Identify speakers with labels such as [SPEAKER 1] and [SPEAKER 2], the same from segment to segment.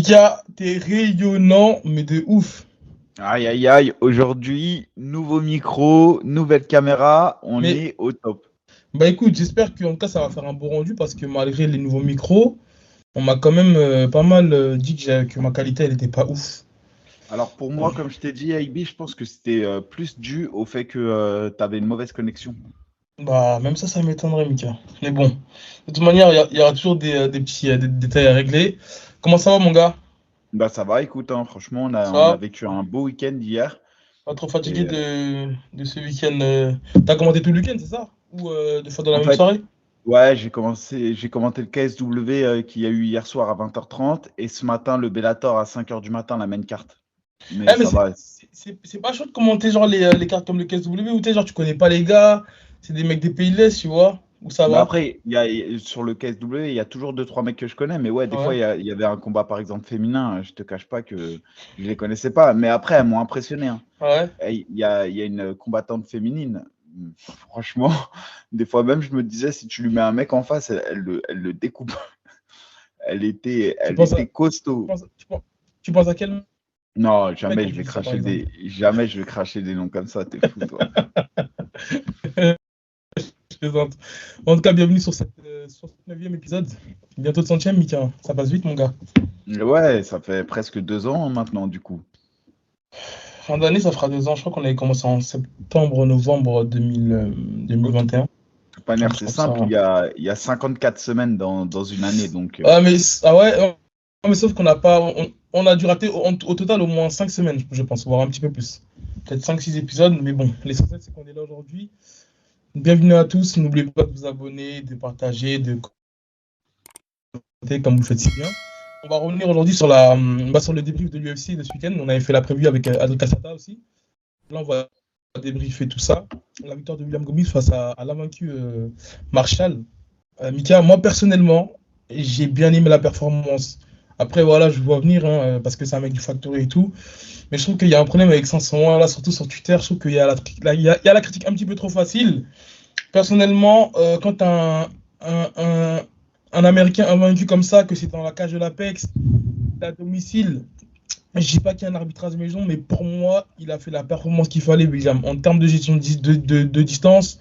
[SPEAKER 1] Mika, t'es rayonnant, mais de ouf.
[SPEAKER 2] Aïe aïe aïe, aujourd'hui, nouveau micro, nouvelle caméra, on
[SPEAKER 1] Mais
[SPEAKER 2] est au top.
[SPEAKER 1] bah écoute, j'espère qu'en tout cas ça va faire un bon rendu parce que malgré les nouveaux micros, on m'a quand même pas mal dit que ma qualité elle était pas ouf.
[SPEAKER 2] Alors pour moi, comme je t'ai dit, IB, je pense que c'était plus dû au fait que tu avais une mauvaise connexion.
[SPEAKER 1] Bah même ça m'étonnerait, Mika. Mais bon, de toute manière, il y aura toujours des petits des détails à régler. Comment ça va, mon gars?
[SPEAKER 2] Bah ça va, écoute, hein, franchement,
[SPEAKER 1] Ça
[SPEAKER 2] on a
[SPEAKER 1] va?
[SPEAKER 2] vécu un beau week-end hier.
[SPEAKER 1] Pas trop fatigué
[SPEAKER 2] Et
[SPEAKER 1] de ce week-end T'as commenté tout le week-end, c'est ça? Ou deux fois dans la
[SPEAKER 2] en
[SPEAKER 1] même
[SPEAKER 2] fait,
[SPEAKER 1] soirée?
[SPEAKER 2] ouais, j'ai commenté le KSW qu'il y a eu hier soir à 20h30 et ce matin le Bellator à 5h du matin, la main carte. Mais
[SPEAKER 1] Eh, mais
[SPEAKER 2] ça va.
[SPEAKER 1] c'est pas chaud de commenter genre les cartes comme le KSW ou t'es genre tu connais pas les gars, c'est des mecs des pays de l'Est, tu vois, où ça
[SPEAKER 2] Bah
[SPEAKER 1] va.
[SPEAKER 2] après, sur le KSW, il y a toujours deux, trois mecs que je connais. Mais ouais, des fois,
[SPEAKER 1] Ouais,
[SPEAKER 2] il y avait un combat, par exemple, féminin. Je te cache pas que je les connaissais pas. Mais après, elles m'ont impressionné, hein.
[SPEAKER 1] ouais.
[SPEAKER 2] Et il y a une combattante féminine. Franchement, des fois même, je me disais, si tu lui mets un mec en face, elle le découpe. Elle était,
[SPEAKER 1] Tu
[SPEAKER 2] elle
[SPEAKER 1] penses
[SPEAKER 2] était
[SPEAKER 1] à, tu
[SPEAKER 2] costaud.
[SPEAKER 1] penses, tu penses à quel
[SPEAKER 2] Non,
[SPEAKER 1] mec
[SPEAKER 2] jamais
[SPEAKER 1] quand
[SPEAKER 2] je
[SPEAKER 1] tu
[SPEAKER 2] vais
[SPEAKER 1] dis ça par
[SPEAKER 2] cracher
[SPEAKER 1] exemple?
[SPEAKER 2] des noms comme ça. T'es fou, toi.
[SPEAKER 1] Je plaisante. En tout cas, bienvenue sur cette 69e épisode. Bientôt le centième, Mika. Ça passe vite, mon gars.
[SPEAKER 2] Ouais, ça fait presque 2 ans maintenant, du coup.
[SPEAKER 1] Fin d'année, ça fera 2 ans. Je crois qu'on avait commencé en septembre, novembre 2021.
[SPEAKER 2] Pas
[SPEAKER 1] Donc,
[SPEAKER 2] nerf,
[SPEAKER 1] je
[SPEAKER 2] c'est
[SPEAKER 1] crois que ça.
[SPEAKER 2] simple. Il y a 54 semaines dans une année. Donc,
[SPEAKER 1] Ah, mais, ah ouais, mais sauf qu'on n'a pas. On a dû rater au total au moins 5 semaines, je pense, voire un petit peu plus. Peut-être 5 6 épisodes, mais bon, l'essentiel c'est qu'on est là aujourd'hui. Bienvenue à tous, n'oubliez pas de vous abonner, de partager, de commenter comme vous le faites si bien. On va revenir aujourd'hui sur le débrief de l'UFC de ce week-end. On avait fait la preview avec Adel Cassata aussi. Là, on va débriefer tout ça. La victoire de William Gomis face à l'invaincu Marshall. Mika, moi personnellement, j'ai bien aimé la performance. Après, voilà, je vois venir, hein, parce que c'est un mec du Factory et tout. Mais je trouve qu'il y a un problème avec 501, là, surtout sur Twitter. Je trouve qu'il y a il y a la critique un petit peu trop facile. Personnellement, quand un, un Américain invaincu comme ça, que c'est dans la cage de l'Apex, à domicile, je ne dis pas qu'il y a un arbitrage maison, mais pour moi, il a fait la performance qu'il fallait, William. En termes de gestion de distance,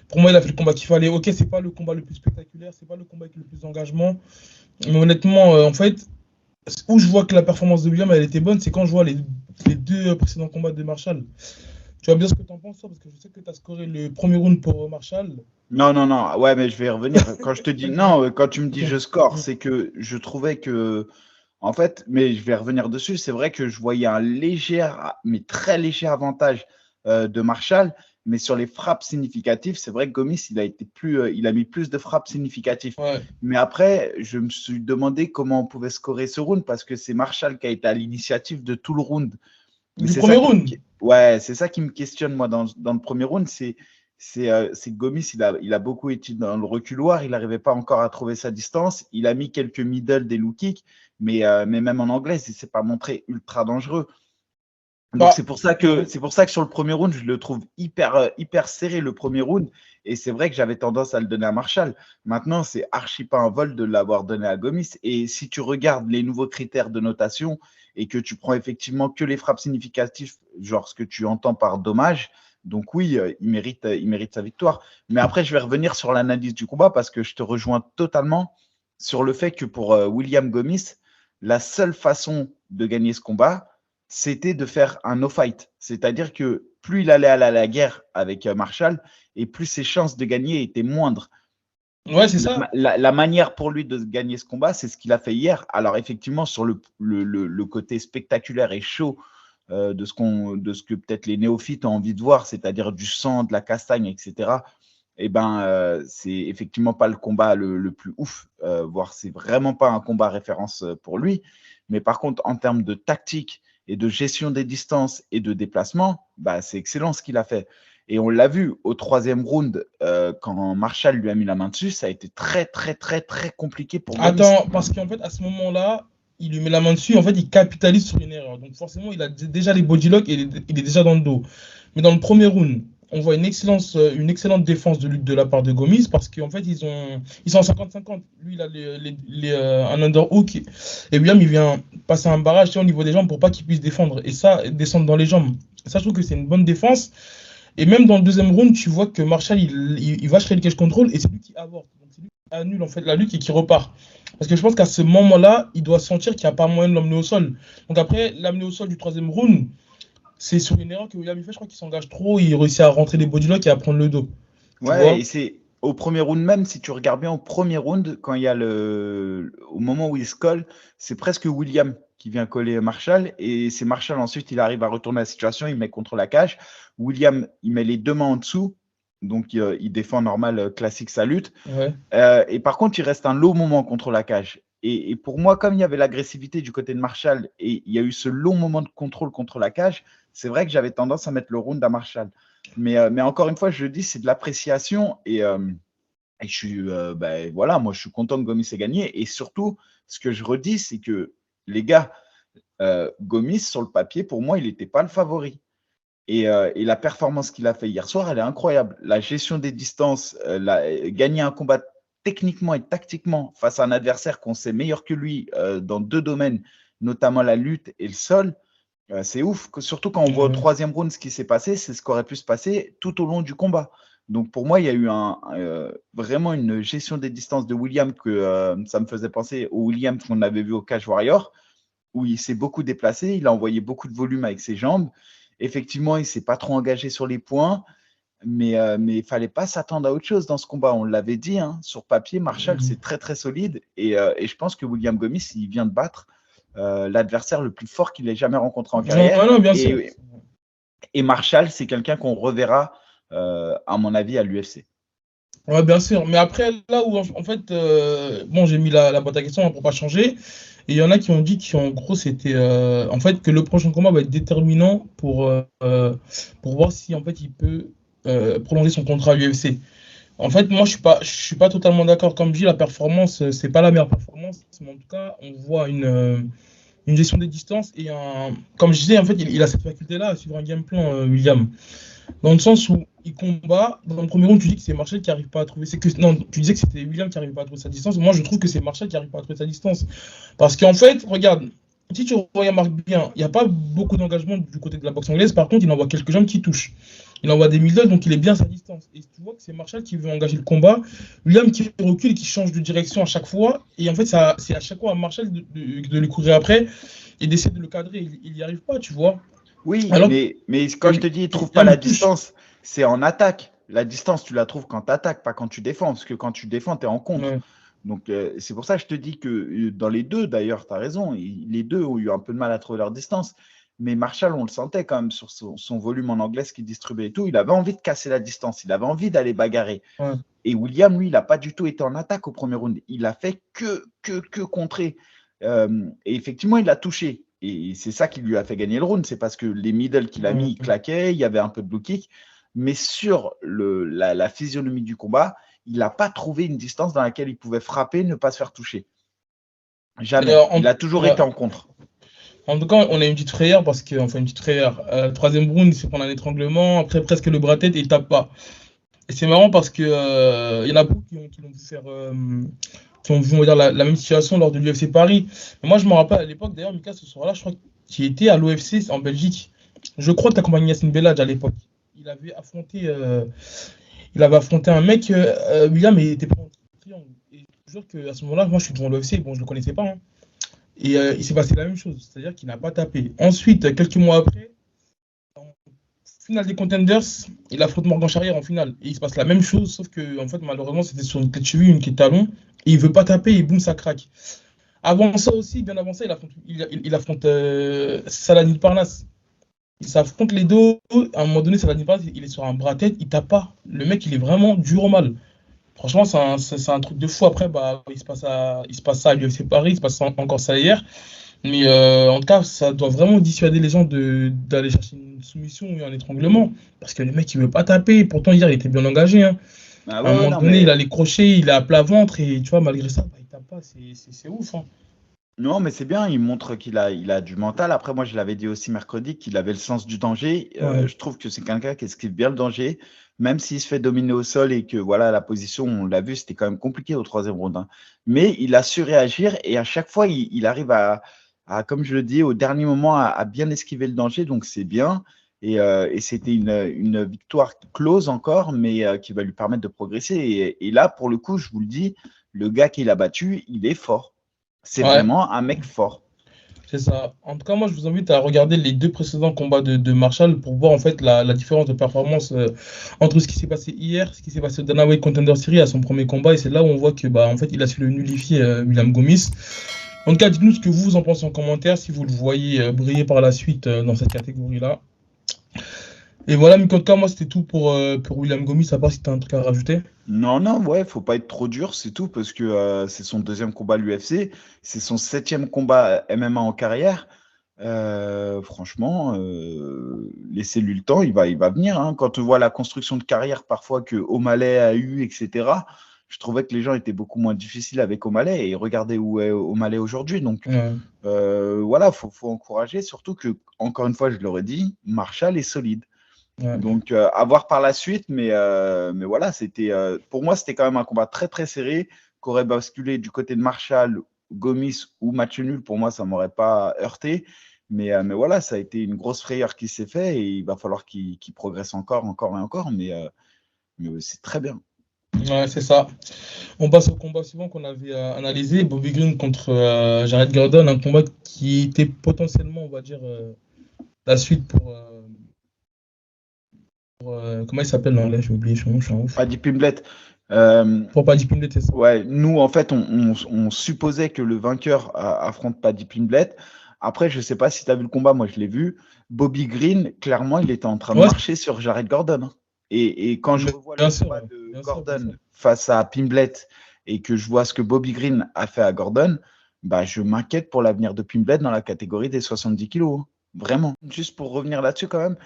[SPEAKER 1] pour moi, il a fait le combat qu'il fallait. Ok, c'est pas le combat le plus spectaculaire, c'est pas le combat avec le plus d'engagement. Mais honnêtement, en fait, où je vois que la performance de William, elle était bonne, c'est quand je vois les deux précédents combats de Marshall. Tu vois bien ce que tu en penses, toi, parce que je sais que tu as scoré le premier round pour Marshall.
[SPEAKER 2] non, non, non. Ouais, mais je vais y revenir. Quand je te dis
[SPEAKER 1] Vas-y, dis-moi.
[SPEAKER 2] non, quand tu me
[SPEAKER 1] Ok.
[SPEAKER 2] dis je score, c'est que je trouvais que, en fait, mais je vais revenir dessus. C'est vrai que je voyais un léger, mais très léger avantage de Marshall, mais sur les frappes significatives, c'est vrai que Gomis, il a mis plus de frappes significatives.
[SPEAKER 1] Ouais.
[SPEAKER 2] Mais après, je me suis demandé comment on pouvait scorer ce round parce que c'est Marshall qui a été à l'initiative de tout le round. Mais
[SPEAKER 1] Du
[SPEAKER 2] c'est
[SPEAKER 1] premier
[SPEAKER 2] ça qui me,
[SPEAKER 1] round.
[SPEAKER 2] ouais, c'est ça qui me questionne, moi, dans le premier round. C'est que Gomis, il a beaucoup été dans le reculoir. Il n'arrivait pas encore à trouver sa distance. Il a mis quelques middle, des low kicks, mais même en anglais, il ne s'est pas montré ultra dangereux. Donc
[SPEAKER 1] Bah,
[SPEAKER 2] c'est pour ça que sur le premier round, je le trouve hyper serré le premier round. Et c'est vrai que j'avais tendance à le donner à Marshall. Maintenant, c'est archi pas un vol de l'avoir donné à Gomis. Et si tu regardes les nouveaux critères de notation et que tu prends effectivement que les frappes significatives, genre ce que tu entends par dommage, donc oui, il mérite sa victoire. Mais après, je vais revenir sur l'analyse du combat parce que je te rejoins totalement sur le fait que pour William Gomis, la seule façon de gagner ce combat, c'était de faire un no-fight. C'est-à-dire que plus il allait à la guerre avec Marshall, et plus ses chances de gagner étaient moindres.
[SPEAKER 1] ouais, c'est
[SPEAKER 2] La,
[SPEAKER 1] ça.
[SPEAKER 2] la manière pour lui de gagner ce combat, c'est ce qu'il a fait hier. Alors effectivement, sur le côté spectaculaire et chaud de ce que peut-être les néophytes ont envie de voir, c'est-à-dire du sang, de la castagne, etc., eh ben, c'est effectivement pas le combat le plus ouf, voire c'est vraiment pas un combat référence pour lui. Mais par contre, en termes de tactique et de gestion des distances et de déplacement, bah, c'est excellent ce qu'il a fait. Et on l'a vu au troisième round, quand Marshall lui a mis la main dessus, ça a été très, très, très, très compliqué pour Gomis.
[SPEAKER 1] Attends, parce qu'en fait, à ce moment-là, il lui met la main dessus, en fait, il capitalise sur une erreur. Donc forcément, il a déjà les body locks et il est déjà dans le dos. Mais dans le premier round, on voit une excellente défense de lutte de la part de Gomis parce qu'en fait, ils sont en 50-50. Lui, il a un underhook et William, il vient passer un barrage, tu sais, au niveau des jambes pour pas qu'il puisse défendre. Et ça, descendre dans les jambes. Ça, je trouve que c'est une bonne défense. Et même dans le deuxième round, tu vois que Marshall, il va chercher le cage control et c'est lui qui avorte. Donc, c'est lui qui annule en fait la lutte et qui repart. Parce que je pense qu'à ce moment-là, il doit sentir qu'il n'y a pas moyen de l'emmener au sol. Donc après, l'amener au sol du troisième round, c'est sur une erreur que William fait. Je crois qu'il s'engage trop, il réussit à rentrer les bodylocks et à prendre le dos. Tu
[SPEAKER 2] Ouais,
[SPEAKER 1] vois?
[SPEAKER 2] et c'est au premier round même, si tu regardes bien au premier round, quand il y a au moment où il se colle, c'est presque William qui vient coller Marshall, et c'est Marshall ensuite, il arrive à retourner la situation, il met contre la cage. William, il met les deux mains en dessous, donc il défend normal, classique sa lutte.
[SPEAKER 1] Ouais.
[SPEAKER 2] Et par contre, il reste un long moment contre la cage. Et pour moi, comme il y avait l'agressivité du côté de Marshall et il y a eu ce long moment de contrôle contre la cage, c'est vrai que j'avais tendance à mettre le round à Marshall. Mais encore une fois, je le dis, c'est de l'appréciation et je suis, voilà, moi je suis content que Gomis ait gagné. Et surtout, ce que je redis, c'est que les gars, Gomis, sur le papier, pour moi, il n'était pas le favori. Et la performance qu'il a fait hier soir, elle est incroyable. La gestion des distances, gagner un combat techniquement et tactiquement face à un adversaire qu'on sait meilleur que lui dans deux domaines, notamment la lutte et le sol, c'est ouf. Surtout quand on voit au
[SPEAKER 1] Ouais.
[SPEAKER 2] troisième round ce qui s'est passé, c'est ce qui aurait pu se passer tout au long du combat. Donc pour moi, il y a eu vraiment une gestion des distances de William que ça me faisait penser au William qu'on avait vu au Cage Warrior, où il s'est beaucoup déplacé, il a envoyé beaucoup de volume avec ses jambes. Effectivement, il ne s'est pas trop engagé sur les points, mais il ne fallait pas s'attendre à autre chose dans ce combat. On l'avait dit, hein, sur papier, Marshall, c'est très très solide. Et je pense que William Gomis, il vient de battre l'adversaire le plus fort qu'il ait jamais rencontré en carrière.
[SPEAKER 1] Non, bien sûr.
[SPEAKER 2] Et Marshall, c'est quelqu'un qu'on reverra, à mon avis, à l'UFC.
[SPEAKER 1] Ouais, bien sûr. Mais après, là où, en fait, bon, j'ai mis la boîte à questions hein, pour pas changer. Et il y en a qui ont dit qu'en gros, c'était en fait que le prochain combat va être déterminant pour voir si en fait il peut prolonger son contrat à l'UFC. En fait, moi, je suis pas totalement d'accord. Comme je dis, la performance, c'est pas la meilleure performance, mais en tout cas, on voit une gestion des distances et comme je disais, en fait, il a cette faculté-là à suivre un game plan, William. Dans le sens où il combat, dans le premier round, tu dis que c'est Marshall qui n'arrive pas à trouver. Non, tu disais que c'était William qui n'arrive pas à trouver sa distance. Moi, je trouve que c'est Marshall qui n'arrive pas à trouver sa distance. Parce qu'en fait, regarde, si tu remarques bien, il n'y a pas beaucoup d'engagement du côté de la boxe anglaise. Par contre, il envoie quelques jambes qui touchent. Il envoie des middle, donc il est bien à sa distance. Et tu vois que c'est Marshall qui veut engager le combat. William qui recule et qui change de direction à chaque fois. Et en fait, c'est à chaque fois à Marshall de lui courir après et d'essayer de le cadrer. Il n'y arrive pas, tu vois.
[SPEAKER 2] Oui,
[SPEAKER 1] Alors,
[SPEAKER 2] mais quand je te dis, il ne trouve pas la distance, c'est en attaque. La distance, tu la trouves quand tu attaques, pas quand tu défends. Parce que quand tu défends, tu es en contre.
[SPEAKER 1] Ouais.
[SPEAKER 2] Donc, c'est pour ça que je te dis que dans les deux, d'ailleurs, tu as raison, les deux ont eu un peu de mal à trouver leur distance. Mais Marshall, on le sentait quand même sur son volume en anglais, ce qu'il distribuait et tout. Il avait envie de casser la distance, il avait envie d'aller bagarrer.
[SPEAKER 1] Ouais.
[SPEAKER 2] Et William, lui, il n'a pas du tout été en attaque au premier round. Il a fait que contrer. Et effectivement, il a touché. Et c'est ça qui lui a fait gagner le round. C'est parce que les middle qu'il a mis, il claquait, il y avait un peu de blue kick. Mais sur la physionomie du combat, il n'a pas trouvé une distance dans laquelle il pouvait frapper, ne pas se faire toucher. Jamais. Il a toujours été en contre.
[SPEAKER 1] En tout cas, on a une petite frayeur parce que, enfin, une petite frayeur. Troisième round, il se prend un étranglement. Après, presque le bras-tête et il tape pas. Et c'est marrant parce que il y en a beaucoup qui ont vu faire. Qui ont vu, on va dire, la même situation lors de l'UFC Paris. Mais moi, je me rappelle à l'époque, d'ailleurs, Mika, ce soir-là, je crois qu'il était à l'OFC en Belgique. Je crois que tu accompagné Yacine Bellage à l'époque. Il avait affronté un mec, William, et il était pas en triangle. Et je te jure qu'à ce moment-là, moi, je suis devant l'OFC, bon, je le connaissais pas. Hein. Et il s'est passé la même chose, c'est-à-dire qu'il n'a pas tapé. Ensuite, quelques mois après, en finale des Contenders, il affronte Morgan Charrière en finale. Et il se passe la même chose, sauf que en fait, malheureusement, c'était sur une clé de cheville, une clé de talon. Et il veut pas taper et boum, ça craque. Avant ça aussi, bien avant ça, il affronte Saladin Parnasse. Il s'affronte les deux. À un moment donné, Saladin Parnasse, il est sur un bras-tête, il tape pas. Le mec, il est vraiment dur au mal. Franchement, c'est un truc de fou. Après, bah, il se passe ça à l'UFC Paris, il se passe encore ça hier. Mais en tout cas, ça doit vraiment dissuader les gens d'aller chercher une soumission ou un étranglement. Parce que le mec, il veut pas taper. Pourtant, hier, il était bien engagé. Hein.
[SPEAKER 2] Ah
[SPEAKER 1] À un moment donné, il a les crochets, il est à plat ventre. Et tu vois, malgré ça, bah, il tape pas. C'est ouf. Hein.
[SPEAKER 2] Non, mais c'est bien, il montre qu'il a du mental. Après, moi, je l'avais dit aussi mercredi qu'il avait le sens du danger.
[SPEAKER 1] Ouais,
[SPEAKER 2] Je trouve que c'est quelqu'un qui esquive bien le danger, même s'il se fait dominer au sol et que voilà, la position, on l'a vu, c'était quand même compliqué au troisième round, hein. Mais il a su réagir et à chaque fois, il arrive comme je le dis, au dernier moment, à bien esquiver le danger. Donc, c'est bien. Et c'était une victoire close encore, mais qui va lui permettre de progresser. Et là, pour le coup, je vous le dis, le gars qu'il a battu, il est fort. C'est
[SPEAKER 1] ouais,
[SPEAKER 2] vraiment un mec fort.
[SPEAKER 1] c'est ça. En tout cas, moi, je vous invite à regarder les deux précédents combats de Marshall pour voir en fait la différence de performance entre ce qui s'est passé hier, ce qui s'est passé au Dana White Contender Series à son premier combat. Et c'est là où on voit que bah, en fait, il a su le nullifier, William Gomis. En tout cas, dites-nous ce que vous en pensez en commentaire, si vous le voyez briller par la suite dans cette catégorie-là. Et voilà, mais en tout cas, moi, c'était tout pour William Gomis, à part si tu as un truc à rajouter.
[SPEAKER 2] Non, non, ouais, faut pas être trop dur, c'est tout, parce que c'est son deuxième combat à l'UFC, c'est son septième combat MMA en carrière. Franchement, laissez-lui le temps, il va venir, hein. Quand on voit la construction de carrière parfois que O'Malley a eu, etc., je trouvais que les gens étaient beaucoup moins difficiles avec O'Malley, et regardez où est O'Malley aujourd'hui. Donc
[SPEAKER 1] Ouais,
[SPEAKER 2] voilà, faut encourager, surtout que, encore une fois, je l'aurais dit, Marshall est solide.
[SPEAKER 1] ouais.
[SPEAKER 2] Donc, à voir par la suite, mais voilà, pour moi, c'était quand même un combat très, très serré, qu'aurait basculé du côté de Marshall, Gomis ou match nul. Pour moi, ça ne m'aurait pas heurté. Mais voilà, ça a été une grosse frayeur qui s'est fait et il va falloir qu'il progresse encore, encore et encore. Mais c'est très bien.
[SPEAKER 1] Ouais, c'est ça. On passe au combat suivant qu'on avait analysé, Bobby Green contre Jared Gordon, un combat qui était potentiellement, on va dire, la suite comment il s'appelle là, j'ai oublié son nom, je suis un ouf.
[SPEAKER 2] Paddy Pimblett. Euh,
[SPEAKER 1] Pour Paddy Pimblett, c'est ça.
[SPEAKER 2] Ouais, nous, en fait, on supposait que le vainqueur affronte Paddy Pimblett. Après, je ne sais pas si tu as vu le combat, moi je l'ai vu. Bobby Green, clairement, il était en train de
[SPEAKER 1] Ouais,
[SPEAKER 2] marcher sur Jared Gordon, hein. Et quand je revois le
[SPEAKER 1] bien sûr,
[SPEAKER 2] combat
[SPEAKER 1] ouais.
[SPEAKER 2] de
[SPEAKER 1] Bien sûr, bien sûr.
[SPEAKER 2] Gordon face à Pimblett et que je vois ce que Bobby Green a fait à Gordon, bah, je m'inquiète pour l'avenir de Pimblett dans la catégorie des 70 kilos, hein. Vraiment. Juste pour revenir là-dessus quand même,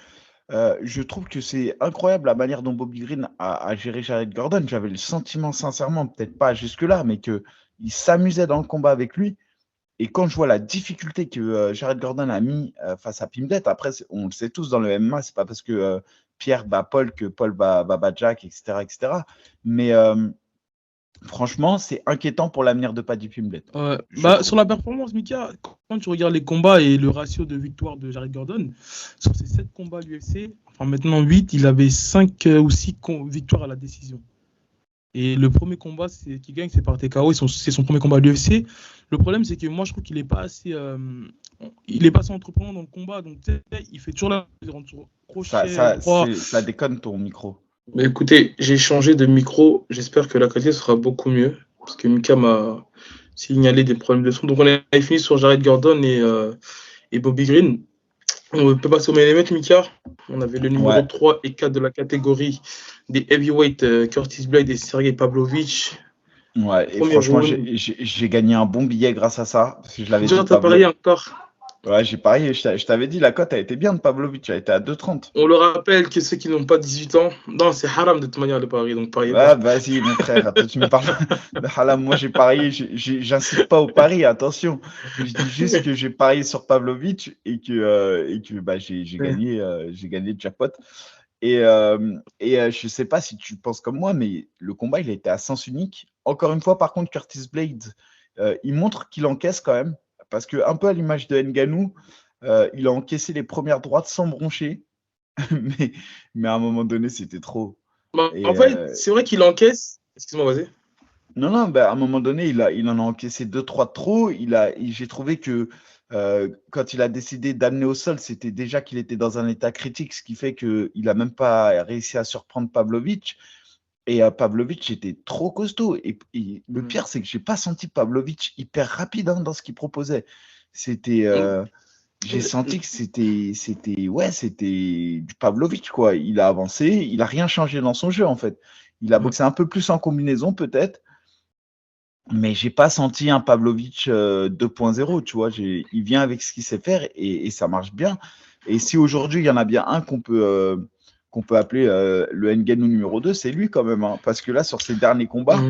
[SPEAKER 2] je trouve que c'est incroyable la manière dont Bobby Green a géré Jared Gordon. J'avais le sentiment, sincèrement, peut-être pas jusque-là, mais qu'il s'amusait dans le combat avec lui. Et quand je vois la difficulté que Jared Gordon a mis face à Pimblett, après, on le sait tous dans le MMA, c'est pas parce que Pierre bat Paul que Paul bat Jack, etc., etc. Mais franchement, c'est inquiétant pour l'avenir de Paddy Pimblett, je
[SPEAKER 1] Bah, sur
[SPEAKER 2] trouve.
[SPEAKER 1] la performance, Mika, quand tu regardes les combats et le ratio de victoire de Jared Gordon, sur ses 7 combats à l'UFC, enfin maintenant 8, il avait 5 ou 6 victoires à la décision. Et le premier combat qu'il gagne, c'est par TKO, c'est son premier combat à l'UFC. Le problème, c'est que moi, je trouve qu'il n'est pas il est pas assez entreprenant dans le combat. Donc, tu sais, il fait toujours la crochet droit.
[SPEAKER 2] Ça déconne ton micro.
[SPEAKER 3] Mais écoutez, j'ai changé de micro. J'espère que la qualité sera beaucoup mieux. Parce que Mika m'a signalé des problèmes de son. Donc, on a fini sur Jared Gordon et Bobby Green. On peut passer au main event, Mika. On avait le numéro
[SPEAKER 2] Ouais.
[SPEAKER 3] 3 et 4 de la catégorie des heavyweight Curtis Blade et Sergey Pavlovich.
[SPEAKER 2] Ouais, et
[SPEAKER 3] Premier
[SPEAKER 2] franchement,
[SPEAKER 3] round.
[SPEAKER 2] j'ai gagné un bon billet grâce à ça. Parce que je l'avais dit,
[SPEAKER 3] Déjà, t'as parié encore.
[SPEAKER 2] Ouais, j'ai parié. Je t'avais dit, la cote a été bien de Pavlovic. Elle était à 2,30.
[SPEAKER 3] On le rappelle que ceux qui n'ont pas 18 ans, non, c'est haram de toute manière de parier, donc pariez
[SPEAKER 2] Ouais,
[SPEAKER 3] pas.
[SPEAKER 2] vas-y, mon frère. Toi, tu me parles de Halam. Moi, j'ai parié. J'incite pas au pari, attention. Je dis juste que j'ai parié sur Pavlovic et que bah, j'ai gagné le jackpot. Je sais pas si tu penses comme moi, mais le combat, il a été à sens unique. Encore une fois, par contre, Curtis Blade, il montre qu'il encaisse quand même. Parce que, un peu à l'image de Ngannou, il a encaissé les premières droites sans broncher. mais, mais à un moment donné, c'était trop.
[SPEAKER 3] Bah,
[SPEAKER 2] Et
[SPEAKER 3] en fait, c'est vrai qu'il encaisse. Excuse-moi, vas-y.
[SPEAKER 2] non, non, bah, à un moment donné, il en a encaissé deux, trois de trop. J'ai trouvé que quand il a décidé d'amener au sol, c'était déjà qu'il était dans un état critique, ce qui fait qu'il n'a même pas réussi à surprendre Pavlovic. Et Pavlovic était trop costaud. Et le pire, c'est que je n'ai pas senti Pavlovic hyper rapide, hein, dans ce qu'il proposait. C'était, j'ai senti que c'était du Pavlovic, quoi. Il a avancé, il n'a rien changé dans son jeu, en fait. Il a boxé un peu plus en combinaison, peut-être, mais j'ai pas senti un Pavlovic 2.0, tu vois. Il vient avec ce qu'il sait faire et ça marche bien. Et si aujourd'hui, il y en a bien un qu'on peut appeler le Ngannou numéro 2, c'est lui quand même, hein. Parce que là, sur ses derniers combats,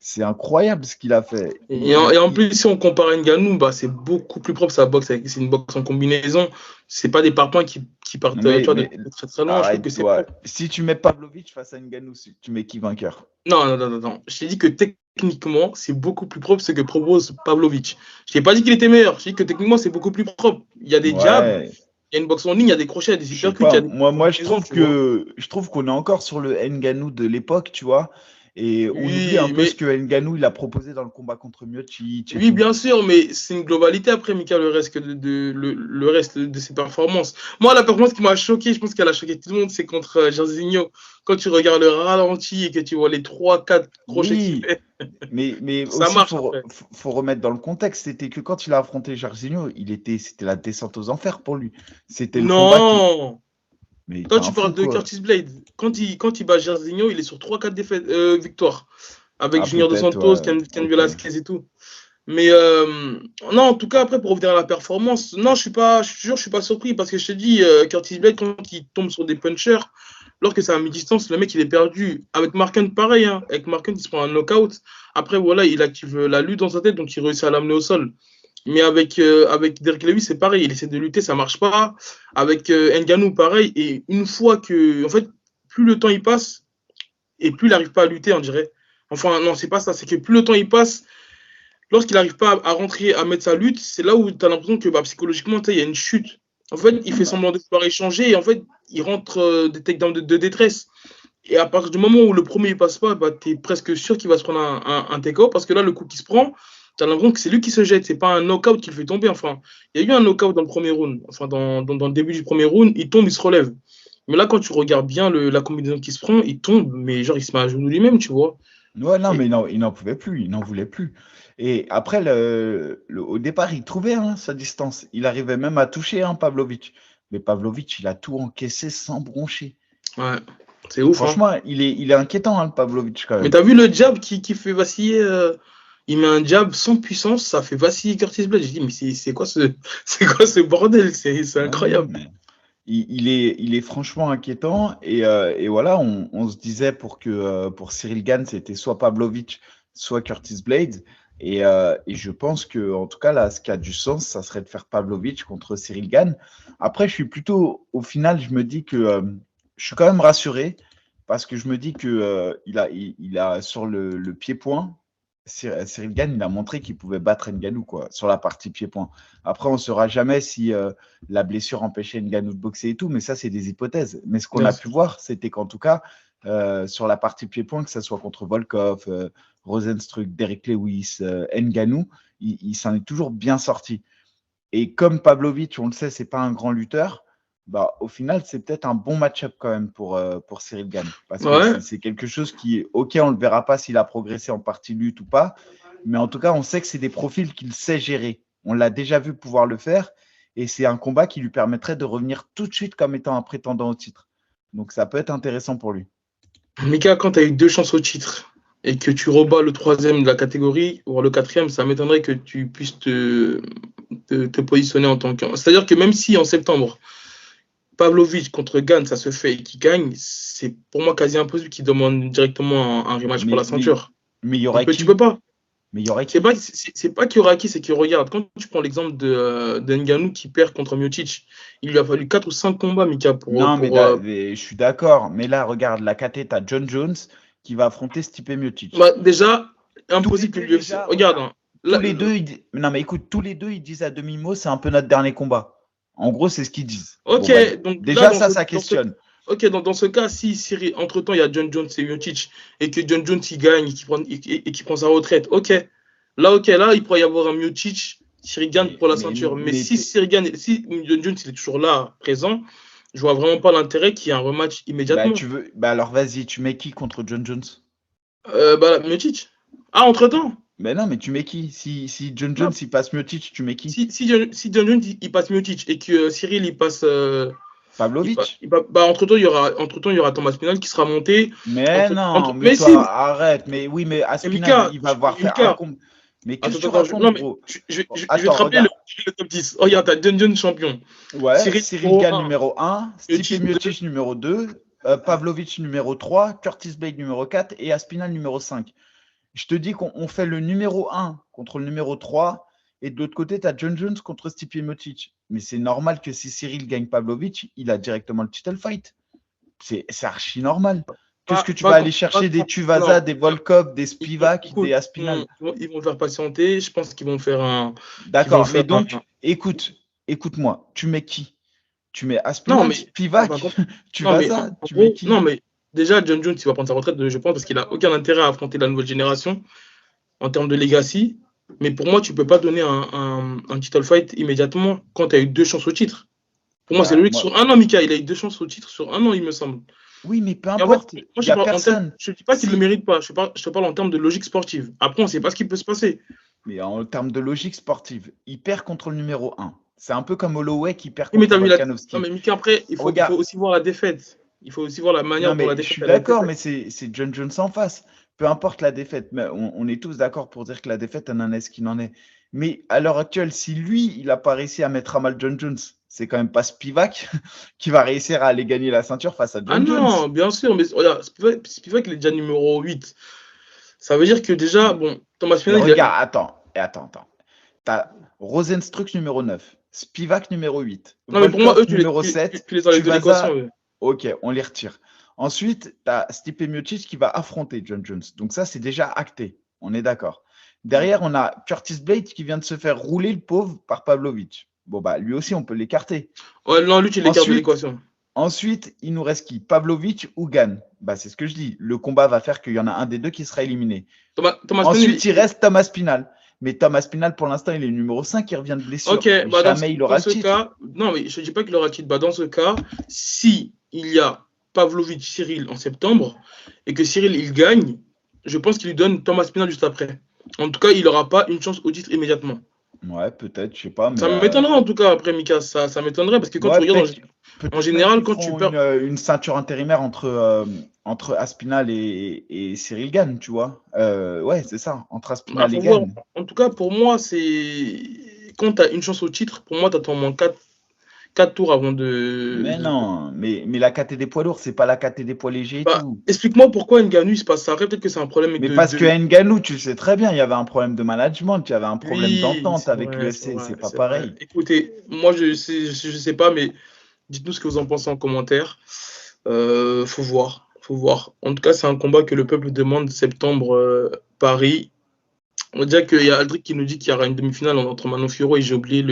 [SPEAKER 2] C'est incroyable ce qu'il a fait.
[SPEAKER 3] Et en plus, si on compare Ngannou, bah, c'est beaucoup plus propre sa boxe. C'est une boxe en combinaison. C'est pas des parpaings qui partent tu vois, de très très loin. Je trouve que c'est
[SPEAKER 2] Arrête-toi.
[SPEAKER 3] propre.
[SPEAKER 2] Si tu mets Pavlovich face à Ngannou, tu mets qui vainqueur?
[SPEAKER 3] Non. Je t'ai dit que techniquement, c'est beaucoup plus propre ce que propose Pavlovich. Je t'ai pas dit qu'il était meilleur. Je t'ai dit que techniquement, c'est beaucoup plus propre. Il y a des jabs,
[SPEAKER 2] Ouais,
[SPEAKER 3] il y a une boxe en ligne, il y a des crochets, il y a des
[SPEAKER 2] je sais
[SPEAKER 3] uppercuts, il y
[SPEAKER 2] pas.
[SPEAKER 3] a des
[SPEAKER 2] Moi,
[SPEAKER 3] combinaisons, tu vois.
[SPEAKER 2] je trouve qu'on est encore sur le Ngannou de l'époque, tu vois. Et on oublie un
[SPEAKER 3] Oui,
[SPEAKER 2] peu
[SPEAKER 3] mais
[SPEAKER 2] ce que Ngannou il a proposé dans le combat contre Miocic et
[SPEAKER 3] oui,
[SPEAKER 2] tout.
[SPEAKER 3] bien sûr, mais c'est une globalité après, Mika, le reste, le reste de ses performances. Moi, la performance qui m'a choqué, je pense qu'elle a choqué tout le monde, c'est contre Jairzinho. Quand tu regardes le ralenti et que tu vois les 3-4 crochets qu'il
[SPEAKER 2] Oui,
[SPEAKER 3] fait,
[SPEAKER 2] mais
[SPEAKER 3] ça
[SPEAKER 2] aussi,
[SPEAKER 3] marche après.
[SPEAKER 2] faut remettre dans le contexte. C'était que quand il a affronté Jairzinho, c'était la descente aux enfers pour lui. C'était le combat qui.
[SPEAKER 3] Non!
[SPEAKER 2] Mais t'es
[SPEAKER 3] Toi,
[SPEAKER 2] un
[SPEAKER 3] tu
[SPEAKER 2] fou,
[SPEAKER 3] parles de
[SPEAKER 2] quoi.
[SPEAKER 3] Curtis Blade. Quand il bat Jairzinho, il est sur 3-4 victoires. Avec
[SPEAKER 2] Ah,
[SPEAKER 3] Junior Dos
[SPEAKER 2] peut-être,
[SPEAKER 3] Santos,
[SPEAKER 2] ouais.
[SPEAKER 3] Ken
[SPEAKER 2] Ok.
[SPEAKER 3] Velasquez et tout. Mais non, en tout cas, après, pour revenir à la performance, non, je suis pas surpris parce que je te dis, Curtis Blade, quand il tombe sur des punchers, lorsque c'est à mi-distance, le mec, il est perdu. Avec Mark Hunt, pareil, hein. Avec Mark Hunt, il se prend un knockout. Après, voilà, il active la lutte dans sa tête, donc il réussit à l'amener au sol. Mais avec Derrick Lewis, c'est pareil, il essaie de lutter, ça marche pas. Avec Ngannou, pareil. Et une fois que, en fait, plus le temps il passe, et plus il n'arrive pas à lutter, on dirait. Enfin, non, c'est pas ça, c'est que plus le temps il passe, lorsqu'il n'arrive pas à rentrer, à mettre sa lutte, c'est là où tu as l'impression que bah, psychologiquement, il y a une chute. En fait, il
[SPEAKER 2] Ah
[SPEAKER 3] fait
[SPEAKER 2] bah,
[SPEAKER 3] semblant de pouvoir échanger et en fait, il rentre des takedowns de détresse. Et à partir du moment où le premier ne passe pas, bah, tu es presque sûr qu'il va se prendre un take-out parce que là, le coup qui se prend, tu as l'impression que c'est lui qui se jette. C'est pas un knockout qui le fait tomber. Enfin, il y a eu un knockout dans le premier round. Enfin, dans le début du premier round, il tombe, il se relève. Mais là, quand tu regardes bien la combinaison qui se prend, il tombe, mais genre, il se met à genoux lui-même, tu vois.
[SPEAKER 2] ouais, non,
[SPEAKER 3] Et,
[SPEAKER 2] mais non, il n'en pouvait plus, il n'en voulait plus. Et après, au départ, il trouvait sa distance. Il arrivait même à toucher Pavlovich. Mais Pavlovich, il a tout encaissé sans broncher.
[SPEAKER 3] ouais, c'est ouf, hein.
[SPEAKER 2] Franchement, il est inquiétant, le Pavlovich, quand
[SPEAKER 3] Mais
[SPEAKER 2] même.
[SPEAKER 3] t'as vu le jab qui fait vaciller il met un jab sans puissance, ça fait vaciller Curtis Blade. J'ai dit, mais c'est quoi c'est quoi ce bordel? C'est
[SPEAKER 2] Ouais, non,
[SPEAKER 3] incroyable.
[SPEAKER 2] mais il est franchement inquiétant. Et voilà, on se disait pour Cyril Gane, c'était soit Pavlovich, soit Curtis Blade. Et je pense que, en tout cas, là, ce qui a du sens, ça serait de faire Pavlovich contre Cyril Gane. Après, je suis plutôt, au final, je me dis que je suis quand même rassuré parce que je me dis que il a sur le pied-point, Cyril Gane, il a montré qu'il pouvait battre Ngannou, quoi, sur la partie pied-point. Après, on ne saura jamais si la blessure empêchait Ngannou de boxer et tout, mais ça, c'est des hypothèses. Mais ce qu'on
[SPEAKER 3] Bien
[SPEAKER 2] a
[SPEAKER 3] sûr.
[SPEAKER 2] pu voir, c'était qu'en tout cas, sur la partie pied-point, que ce soit contre Volkov, Rosenstruck, Derrick Lewis, Ngannou, il s'en est toujours bien sorti. Et comme Pavlovich, on le sait, c'est pas un grand lutteur, bah, au final, c'est peut-être un bon match-up quand même pour Cyril Gane. Parce que
[SPEAKER 3] Ouais.
[SPEAKER 2] c'est quelque chose qui, ok, on ne le verra pas s'il a progressé en partie lutte ou pas, mais en tout cas, on sait que c'est des profils qu'il sait gérer. On l'a déjà vu pouvoir le faire, et c'est un combat qui lui permettrait de revenir tout de suite comme étant un prétendant au titre. Donc ça peut être intéressant pour lui.
[SPEAKER 3] Mika, quand tu as eu 2 chances au titre et que tu rebats le troisième de la catégorie, voire le quatrième, ça m'étonnerait que tu puisses te positionner en tant que. C'est-à-dire que même si en septembre, Pavlovich contre Gane, ça se fait et qu'il gagne, c'est pour moi quasi impossible qu'il demande directement un rematch pour
[SPEAKER 2] Mais
[SPEAKER 3] la
[SPEAKER 2] mais
[SPEAKER 3] ceinture.
[SPEAKER 2] mais il y aurait
[SPEAKER 3] Tu peux
[SPEAKER 2] qui?
[SPEAKER 3] pas.
[SPEAKER 2] Mais il y aurait
[SPEAKER 3] C'est
[SPEAKER 2] qui?
[SPEAKER 3] pas, c'est pas qu'il y aura qui, c'est qu'il regarde. Quand tu prends l'exemple de Ngannou qui perd contre Miocic, il lui a fallu 4 ou 5 combats, Mika,
[SPEAKER 2] Non, mais je suis d'accord. Mais là, regarde, la KT, tu as John Jones qui va affronter Stipe Miocic.
[SPEAKER 3] bah, déjà,
[SPEAKER 2] Tous les
[SPEAKER 3] impossible que
[SPEAKER 2] deux,
[SPEAKER 3] l'UFC.
[SPEAKER 2] déjà,
[SPEAKER 3] Regarde,
[SPEAKER 2] regarde.
[SPEAKER 3] hein.
[SPEAKER 2] Tous les deux, non, mais écoute, tous les deux, ils disent à demi-mot, c'est un peu notre dernier combat. En gros, c'est ce qu'ils disent. Bon,
[SPEAKER 3] Ok,
[SPEAKER 2] bah,
[SPEAKER 3] donc là,
[SPEAKER 2] déjà, ça questionne.
[SPEAKER 3] ok, dans ce cas, si entre-temps, il y a John Jones et Miocic, et que John Jones, il gagne et qu'il prend sa retraite, ok. Ok, là, il pourrait y avoir un Miocic, Cyril Gane
[SPEAKER 2] Mais,
[SPEAKER 3] pour la
[SPEAKER 2] mais,
[SPEAKER 3] ceinture. Mais
[SPEAKER 2] mais
[SPEAKER 3] si John Jones, il est toujours là, présent, je vois vraiment pas l'intérêt qu'il y ait un rematch
[SPEAKER 2] bah,
[SPEAKER 3] immédiatement.
[SPEAKER 2] alors vas-y, tu mets qui contre John Jones?
[SPEAKER 3] Bah, Miocic. Ah, entre-temps.
[SPEAKER 2] Ben non, mais tu mets qui? Si John Jones,
[SPEAKER 3] Non,
[SPEAKER 2] il passe Miocic, tu mets qui?
[SPEAKER 3] si John Jones, il passe Miocic et que Cyril, il passe.
[SPEAKER 2] Pavlovich?
[SPEAKER 3] Bah, entre-temps, il y aura Thomas Pinal qui sera monté.
[SPEAKER 2] Mais non, mais
[SPEAKER 3] Mais
[SPEAKER 2] toi,
[SPEAKER 3] si,
[SPEAKER 2] arrête. Mais oui, mais
[SPEAKER 3] mais
[SPEAKER 2] Aspinal,
[SPEAKER 3] Mika,
[SPEAKER 2] il va voir faire un
[SPEAKER 3] Mika,
[SPEAKER 2] combat. Mais qu'est-ce que tu
[SPEAKER 3] attends,
[SPEAKER 2] racontes,
[SPEAKER 3] non, mais
[SPEAKER 2] gros?
[SPEAKER 3] je vais te
[SPEAKER 2] Attends,
[SPEAKER 3] rappeler
[SPEAKER 2] regarde.
[SPEAKER 3] le top 10. Oh, regarde, t'as John Jones champion.
[SPEAKER 2] Ouais,
[SPEAKER 3] Cyril
[SPEAKER 2] Cyril
[SPEAKER 3] numéro
[SPEAKER 2] Gane
[SPEAKER 3] 1,
[SPEAKER 2] numéro 1, Stipe
[SPEAKER 3] Miocic 2.
[SPEAKER 2] Miocic numéro 2, Pavlovich numéro 3, Curtis Blade numéro 4 et Aspinal numéro 5. Je te dis qu'on fait le numéro 1 contre le numéro 3. Et de l'autre côté, tu as John Jones contre Stipe Miocic. Mais c'est normal que si Cyril gagne Pavlovich, il a directement le title fight. C'est archi normal. Qu'est-ce que tu vas aller chercher des Tuivasa, des Volkov, des Spivak, des Aspinall?
[SPEAKER 3] Ils vont le faire patienter. Je pense qu'ils vont faire un.
[SPEAKER 2] D'accord, mais donc, écoute-moi. Tu mets qui? Tu mets Aspinall, Spivak, Tuivasa, tu mets qui?
[SPEAKER 3] Non, mais déjà, John Jones, il va prendre sa retraite, je pense, parce qu'il n'a aucun intérêt à affronter la nouvelle génération en termes de legacy. Mais pour moi, tu ne peux pas donner un title fight immédiatement quand tu as eu 2 chances au titre. Pour moi, c'est logique. Sur un an, Mika, il a eu 2 chances au titre sur un an, il me semble.
[SPEAKER 2] Oui, mais peu importe.
[SPEAKER 3] Moi, je ne dis pas qu'il ne le mérite pas. Je te parle en termes de logique sportive. Après, on ne sait pas ce qui peut se passer.
[SPEAKER 2] Mais en termes de logique sportive, il perd contre le numéro 1. C'est un peu comme Holloway qui perd contre Volkanovski.
[SPEAKER 3] Non, mais Mika, après, il faut aussi voir la défaite. Il faut aussi voir la manière dont la défaite.
[SPEAKER 2] Je suis d'accord, mais c'est John Jones en face. Peu importe la défaite, mais on est tous d'accord pour dire que la défaite, elle en est ce qu'il en est. Mais à l'heure actuelle, si lui, il n'a pas réussi à mettre à mal John Jones, c'est quand même pas Spivak qui va réussir à aller gagner la ceinture face à John Jones.
[SPEAKER 3] Ah non, bien sûr, mais regarde, Spivak, il est déjà numéro 8. Ça veut dire que déjà, bon, Thomas Spinell…
[SPEAKER 2] Regarde, attends. T'as Rosenstruck numéro 9, Spivak numéro 8,
[SPEAKER 3] non, mais pour moi, eux,
[SPEAKER 2] numéro 7,
[SPEAKER 3] tu les enlèves de l'équation.
[SPEAKER 2] Ok, on les retire. Ensuite, tu as Stipe Miocic qui va affronter John Jones. Donc ça, c'est déjà acté. On est d'accord. Derrière, on a Curtis Blade qui vient de se faire rouler le pauvre par Pavlovich. Bon, bah, lui aussi, on peut l'écarter.
[SPEAKER 3] Ouais, non, lui, tu l'écartes de l'équation.
[SPEAKER 2] Ensuite, il nous reste qui? Pavlovich ou Gane? Bah, c'est ce que je dis. Le combat va faire qu'il y en a un des deux qui sera éliminé. Ensuite, il reste Thomas Spinall. Mais Thomas Spinall, pour l'instant, il est numéro 5, il revient de blessure.
[SPEAKER 3] Ok,
[SPEAKER 2] jamais il aura le titre.
[SPEAKER 3] Cas, non, mais je ne dis pas qu'il aura le titre. Dans ce cas, si il y a Pavlovich Cyril en septembre et que Cyril il gagne, je pense qu'il lui donne Thomas Spinall juste après. En tout cas, il n'aura pas une chance au titre immédiatement.
[SPEAKER 2] Ouais, peut-être, je sais pas. Mais
[SPEAKER 3] ça m'étonnerait en tout cas après, Mika. Ça m'étonnerait parce que quand tu regardes en général, quand tu perds
[SPEAKER 2] une ceinture intérimaire entre Aspinall et Cyril Gane, tu vois. Ouais, c'est ça, entre Aspinall et Gane.
[SPEAKER 3] En tout cas, pour moi, c'est quand tu as une chance au titre, pour moi, tu attends au moins 4 tours avant de…
[SPEAKER 2] Mais non, mais la KT des poids lourds, c'est pas la KT des poids légers et tout.
[SPEAKER 3] Explique-moi pourquoi Ngannou il se passe ça. Après, peut-être que c'est un problème.
[SPEAKER 2] Mais parce que Ngannou, tu le sais très bien, il y avait un problème de management, il y avait un problème d'entente avec l'UFC, c'est pas pareil.
[SPEAKER 3] Écoutez, moi je sais pas, mais dites-nous ce que vous en pensez en commentaire. Faut voir. En tout cas, c'est un combat que le peuple demande septembre Paris. On dirait qu'il y a Aldric qui nous dit qu'il y aura une demi-finale entre Manon Fiorot et j'ai oublié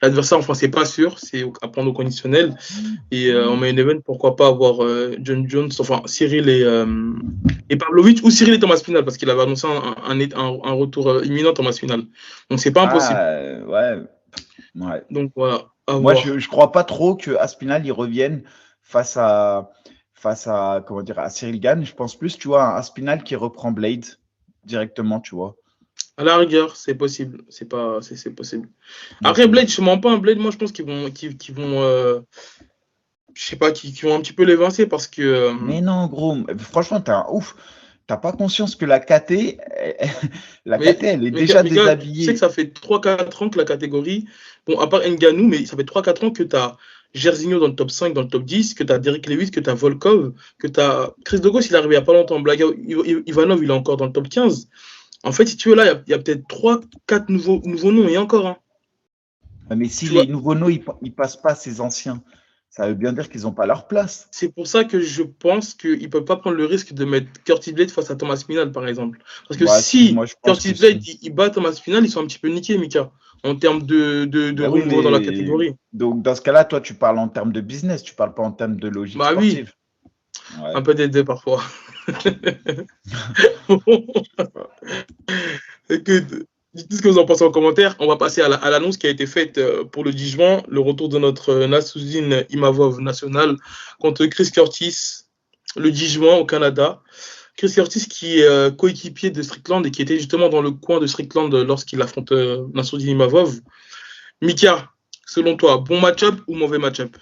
[SPEAKER 3] l'adversaire. Enfin, c'est pas sûr, c'est à prendre au conditionnel. Et on met une event, pourquoi pas avoir John Jones, enfin Cyril et Pavlovich ou Cyril et Thomas Spinall parce qu'il avait annoncé un retour imminent Thomas Spinall. Donc c'est pas impossible.
[SPEAKER 2] Ouais.
[SPEAKER 3] Donc voilà.
[SPEAKER 2] Moi, je crois pas trop que Aspinall il revienne face à comment dire à Cyril Gane. Je pense plus, tu vois, à Aspinall qui reprend Blade directement, tu vois.
[SPEAKER 3] À la rigueur, c'est possible. C'est possible. Après, Blade, je ne mens pas. Blade, moi, je pense qu'ils vont je sais pas, qui vont un petit peu l'évincer parce que…
[SPEAKER 2] Mais non, gros. Franchement, t'es un ouf. T'as pas conscience que la KT, elle est déjà déshabillée.
[SPEAKER 3] Tu sais que ça fait 3-4 ans que la catégorie… Bon, à part Ngannou, mais ça fait 3-4 ans que tu as Jairzinho dans le top 5, dans le top 10, que tu as Derrick Lewis, que tu as Volkov, que tu as… Chris Dogos, il est arrivé il n'y a pas longtemps. Ivanov, il est encore dans le top 15. En fait, si tu veux, là, il y a peut-être 3-4 nouveaux noms, et encore. Hein.
[SPEAKER 2] Mais si les nouveaux noms, ils ne passent pas ces anciens, ça veut bien dire qu'ils n'ont pas leur place.
[SPEAKER 3] C'est pour ça que je pense qu'ils ne peuvent pas prendre le risque de mettre Curtis Blade face à Thomas Spinall, par exemple. Parce que si Curtis Blade il bat Thomas Spinall, ils sont un petit peu niqués, Mika, en termes de renouveau dans la catégorie.
[SPEAKER 2] Donc, dans ce cas-là, toi, tu parles en termes de business, tu ne parles pas en termes de logique sportive.
[SPEAKER 3] Oui. Un peu des deux parfois. Écoute, dites-nous ce que vous en pensez en commentaire. On va passer à l'annonce qui a été faite pour le 10 juin, le retour de notre Nassourdine Imavov national contre Chris Curtis le 10 juin au Canada. Chris Curtis qui est coéquipier de Strickland et qui était justement dans le coin de Strickland lorsqu'il affronte Nassourdine Imavov. Mika, selon toi, bon match-up ou mauvais match-up?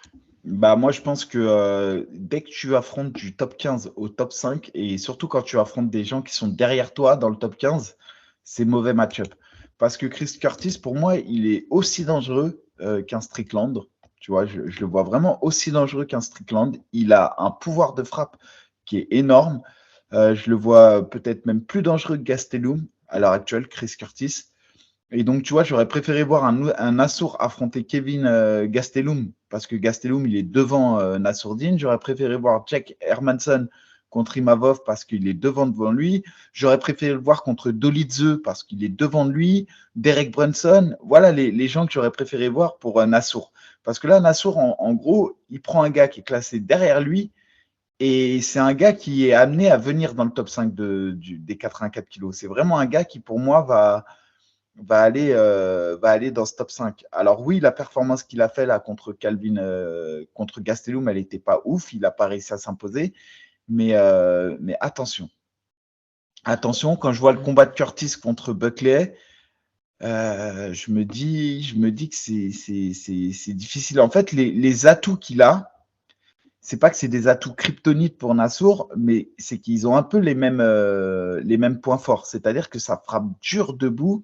[SPEAKER 2] Bah, moi, je pense que dès que tu affrontes du top 15 au top 5, et surtout quand tu affrontes des gens qui sont derrière toi dans le top 15, c'est mauvais match-up. Parce que Chris Curtis, pour moi, il est aussi dangereux qu'un Strickland. Tu vois, je le vois vraiment aussi dangereux qu'un Strickland. Il a un pouvoir de frappe qui est énorme. Je le vois peut-être même plus dangereux que Gastelum à l'heure actuelle, Chris Curtis. Et donc, tu vois, j'aurais préféré voir un Nassour affronter Kevin Gastelum, parce que Gastelum, il est devant Nassourdine. J'aurais préféré voir Jack Hermansson contre Imavov, parce qu'il est devant lui. J'aurais préféré le voir contre Dolidze, parce qu'il est devant lui. Derek Brunson. Voilà les gens que j'aurais préféré voir pour Nassour. Parce que là, Nassour, en gros, il prend un gars qui est classé derrière lui, et c'est un gars qui est amené à venir dans le top 5 des 84 kilos. C'est vraiment un gars qui, pour moi, va aller dans ce top 5. Alors oui, la performance qu'il a fait là contre contre Gastelum, elle n'était pas ouf. Il n'a pas réussi à s'imposer. Mais attention. Attention, quand je vois le combat de Curtis contre Buckley, je me dis que c'est difficile. En fait, les atouts qu'il a, c'est pas que c'est des atouts kryptonites pour Nassour, mais c'est qu'ils ont un peu les mêmes points forts. C'est-à-dire que ça frappe dur debout.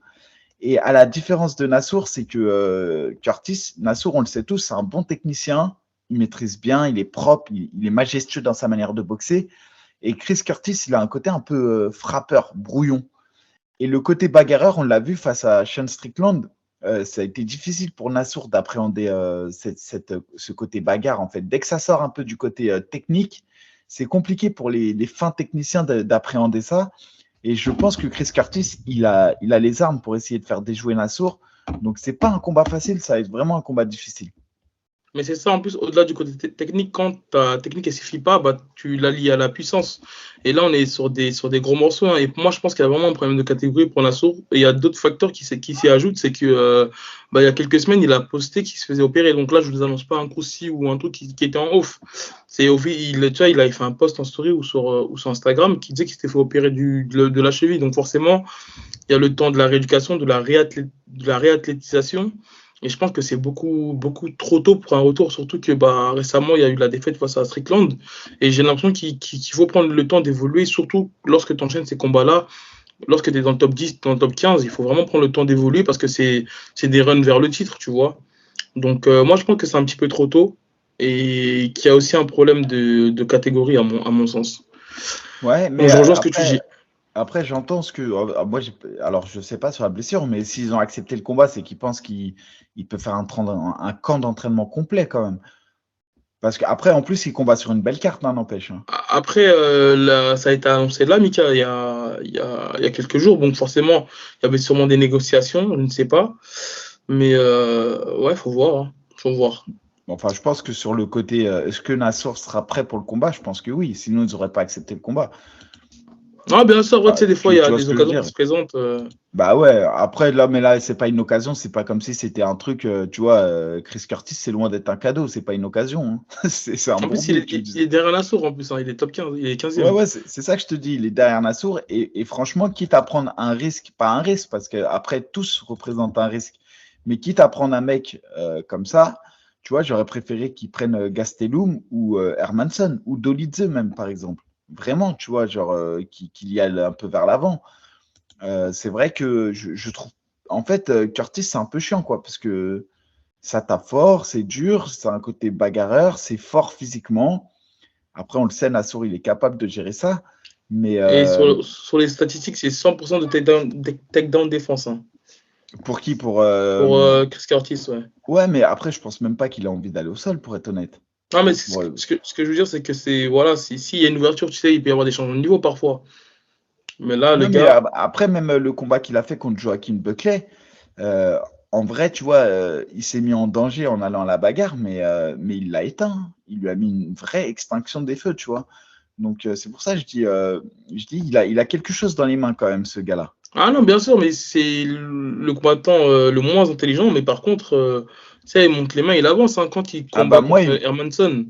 [SPEAKER 2] Et à la différence de Nassour, c'est que Curtis, Nassour, on le sait tous, c'est un bon technicien. Il maîtrise bien, il est propre, il est majestueux dans sa manière de boxer. Et Chris Curtis, il a un côté un peu frappeur, brouillon. Et le côté bagarreur, on l'a vu face à Sean Strickland, ça a été difficile pour Nassour d'appréhender ce côté bagarre. En fait, dès que ça sort un peu du côté technique, c'est compliqué pour les fins techniciens d'appréhender ça. Et je pense que Chris Curtis, il a les armes pour essayer de faire déjouer Nassour. Donc, c'est pas un combat facile, ça va être vraiment un combat difficile.
[SPEAKER 3] Mais c'est ça, en plus, au-delà du côté technique, quand ta technique ne suffit pas, bah, tu la lies à la puissance. Et là, on est sur des gros morceaux. Hein. Et moi, je pense qu'il y a vraiment un problème de catégorie pour Nassour. Et il y a d'autres facteurs qui s'y ajoutent. C'est que, il y a quelques semaines, il a posté qu'il se faisait opérer. Donc là, je ne vous annonce pas un croussi ou un truc qui était en off. Tu vois, il avait fait un post en story ou sur Instagram qui disait qu'il s'était fait opérer de la cheville. Donc forcément, il y a le temps de la rééducation, de la réathlétisation. Et je pense que c'est beaucoup, beaucoup trop tôt pour un retour, surtout que récemment, il y a eu la défaite face à Strickland. Et j'ai l'impression qu'il faut prendre le temps d'évoluer, surtout lorsque tu enchaînes ces combats-là. Lorsque tu es dans le top 10, dans le top 15, il faut vraiment prendre le temps d'évoluer parce que c'est des runs vers le titre, tu vois. Donc, moi, je pense que c'est un petit peu trop tôt et qu'il y a aussi un problème de catégorie, à mon sens.
[SPEAKER 2] Ouais, mais
[SPEAKER 3] donc, je rejoins ce que tu dis.
[SPEAKER 2] Après, j'entends ce que. Moi, alors, je sais pas sur la blessure, mais s'ils ont accepté le combat, c'est qu'ils pensent qu'il peut faire un camp d'entraînement complet quand même. Parce qu'après, en plus, il combat sur une belle carte, hein, n'empêche. Hein.
[SPEAKER 3] Après, ça a été annoncé là, Mika, il y a quelques jours. Donc, forcément, il y avait sûrement des négociations, je ne sais pas. Mais ouais, faut voir. Hein. Faut voir.
[SPEAKER 2] Enfin, je pense que sur le côté, est-ce que Nassour sera prêt pour le combat? Je pense que oui. Sinon, ils n'auraient pas accepté le combat.
[SPEAKER 3] Ah, bien sûr, ouais, tu sais, des fois, il y a des occasions qui se présentent.
[SPEAKER 2] Bah ouais, après, là, mais là, c'est pas une occasion, c'est pas comme si c'était un truc, tu vois, Chris Curtis, c'est loin d'être un cadeau, c'est pas une occasion. Hein. C'est un
[SPEAKER 3] En
[SPEAKER 2] bon
[SPEAKER 3] plus, il est derrière Nassour, en plus, hein, il est top 15, il est 15e.
[SPEAKER 2] Ouais, c'est ça que je te dis, il est derrière Nassour, et franchement, quitte à prendre un risque, pas un risque, parce qu'après, tous représentent un risque, mais quitte à prendre un mec comme ça, tu vois, j'aurais préféré qu'il prenne Gastelum ou Hermansson, ou Dolidze même, par exemple. Vraiment, tu vois, genre, qu'il y aille un peu vers l'avant. C'est vrai que je trouve. En fait, Curtis, c'est un peu chiant, quoi, parce que ça tape fort, c'est dur, c'est un côté bagarreur, c'est fort physiquement. Après, on le sait, Nassour, il est capable de gérer ça. Mais
[SPEAKER 3] Et sur les statistiques, c'est 100% de takedown défense. Hein.
[SPEAKER 2] Pour qui?
[SPEAKER 3] Pour Chris Curtis, ouais.
[SPEAKER 2] Ouais, mais après, je pense même pas qu'il a envie d'aller au sol, pour être honnête.
[SPEAKER 3] Non, mais ce que je veux dire, c'est que voilà, s'il y a une ouverture, tu sais, il peut y avoir des changements de niveau parfois. Mais là, le gars.
[SPEAKER 2] Mais après, même le combat qu'il a fait contre Joaquin Buckley, en vrai, tu vois, il s'est mis en danger en allant à la bagarre, mais il l'a éteint. Il lui a mis une vraie extinction des feux, tu vois. Donc, c'est pour ça que je dis il a quelque chose dans les mains quand même, ce gars-là.
[SPEAKER 3] Ah non, bien sûr, mais c'est le combattant le moins intelligent, mais par contre, tu sais, il monte les mains, il avance. Hein, quand il combat contre Hermansson,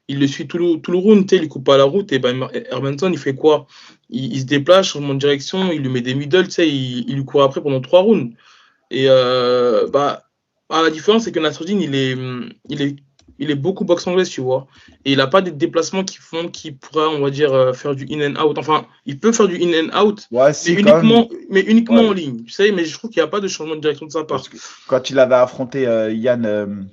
[SPEAKER 3] il le suit tout le round, tu sais, il coupe pas la route, et ben Hermansson, il fait quoi? Il se déplace, change de direction, il lui met des middle, tu sais, il lui court après pendant 3 rounds. Et la différence, c'est que Nassourdine, il est beaucoup boxe anglaise, tu vois. Et il n'a pas des déplacements qui pourraient, on va dire, faire du in and out. Enfin, il peut faire du in and out,
[SPEAKER 2] ouais,
[SPEAKER 3] mais uniquement en ligne. Tu sais, mais je trouve qu'il n'y a pas de changement de direction de sa part.
[SPEAKER 2] Parce que quand il avait affronté Yann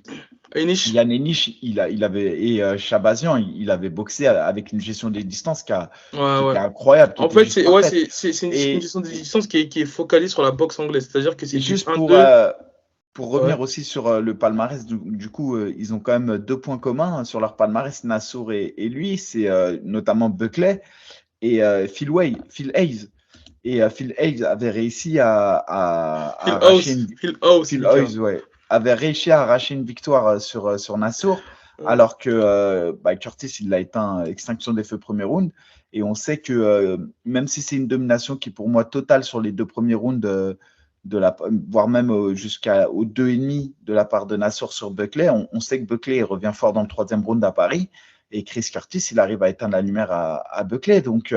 [SPEAKER 3] Enish.
[SPEAKER 2] Yann Henich, il avait, et Chabazian, il avait boxé avec une gestion des distances
[SPEAKER 3] Ouais,
[SPEAKER 2] qui était
[SPEAKER 3] ouais.
[SPEAKER 2] incroyable, qui
[SPEAKER 3] En
[SPEAKER 2] était
[SPEAKER 3] fait,
[SPEAKER 2] juste
[SPEAKER 3] c'est ouais,
[SPEAKER 2] parfaite.
[SPEAKER 3] c'est une
[SPEAKER 2] Et,
[SPEAKER 3] gestion des distances qui est focalisée sur la boxe anglaise. C'est-à-dire que c'est
[SPEAKER 2] et
[SPEAKER 3] du
[SPEAKER 2] juste
[SPEAKER 3] 1-2.
[SPEAKER 2] pour
[SPEAKER 3] Ouais.
[SPEAKER 2] revenir aussi sur le palmarès, du coup, ils ont quand même 2 points communs sur leur palmarès, Nassour et lui, c'est notamment Buckley et Phil Hayes. Et Phil Hayes avait réussi à
[SPEAKER 3] Phil
[SPEAKER 2] arracher
[SPEAKER 3] House.
[SPEAKER 2] une,
[SPEAKER 3] Phil House,
[SPEAKER 2] Phil
[SPEAKER 3] Mika.
[SPEAKER 2] Hayes, ouais, avait réussi à arracher une victoire sur Nassour,
[SPEAKER 3] Ouais.
[SPEAKER 2] alors que Curtis, il l'a éteint, extinction des feux premier round. Et on sait que même si c'est une domination qui est pour moi totale sur les 2 premiers rounds, voire même jusqu'au 2,5 de la part de Nassour sur Buckley, on sait que Buckley revient fort dans le 3e round à Paris. Et Chris Curtis, il arrive à éteindre la lumière à Buckley. Donc,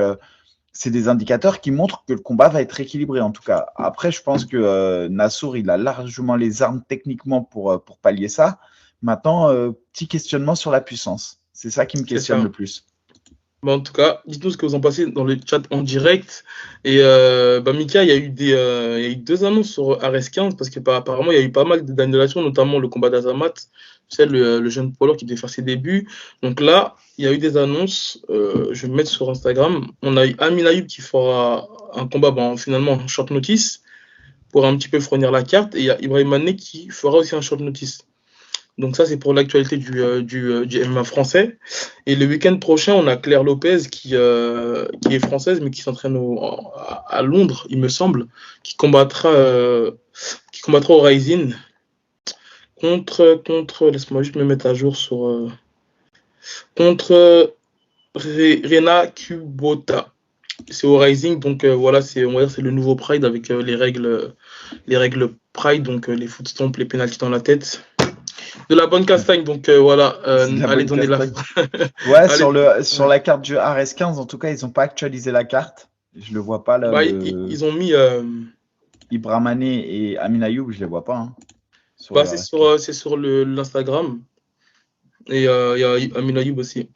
[SPEAKER 2] c'est des indicateurs qui montrent que le combat va être équilibré en tout cas. Après, je pense que Nassour, il a largement les armes techniquement pour pallier ça. Maintenant, petit questionnement sur la puissance. C'est ça qui me
[SPEAKER 3] C'est
[SPEAKER 2] questionne
[SPEAKER 3] ça.
[SPEAKER 2] le plus.
[SPEAKER 3] Bon, en tout cas, dites-nous ce que vous en pensez dans le chat en direct. Et Mika, il y a eu 2 annonces sur RS15 parce qu'apparemment, il y a eu pas mal d'annulations, notamment le combat d'Azamat, c'est le jeune poids lourd qui devait faire ses débuts. Donc là, il y a eu des annonces. Je vais me mettre sur Instagram. On a eu Amin Ayoub qui fera un combat, finalement, en short notice pour un petit peu fournir la carte. Et il y a Ibrahim Mané qui fera aussi un short notice. Donc ça, c'est pour l'actualité du MMA français. Et le week-end prochain, on a Claire Lopez qui est française, mais qui s'entraîne à Londres, il me semble, qui combattra au Rising laisse-moi juste me mettre à jour contre Rena Kubota. C'est au Rising, donc voilà, on va dire c'est le nouveau Pride avec les règles Pride, donc les foot stomps, les pénaltys dans la tête. De la bonne castagne, donc voilà,
[SPEAKER 2] C'est de la
[SPEAKER 3] allez
[SPEAKER 2] bonne
[SPEAKER 3] donner la.
[SPEAKER 2] castagne. Ouais,
[SPEAKER 3] Allez,
[SPEAKER 2] sur la carte du RS15, en tout cas, ils n'ont pas actualisé la carte. Je le vois pas là.
[SPEAKER 3] ils ont mis.
[SPEAKER 2] Ibrahimane et Amin Ayoub, je les vois pas sur le RS15.
[SPEAKER 3] C'est sur l'Instagram. Et il y a Amin Ayoub aussi.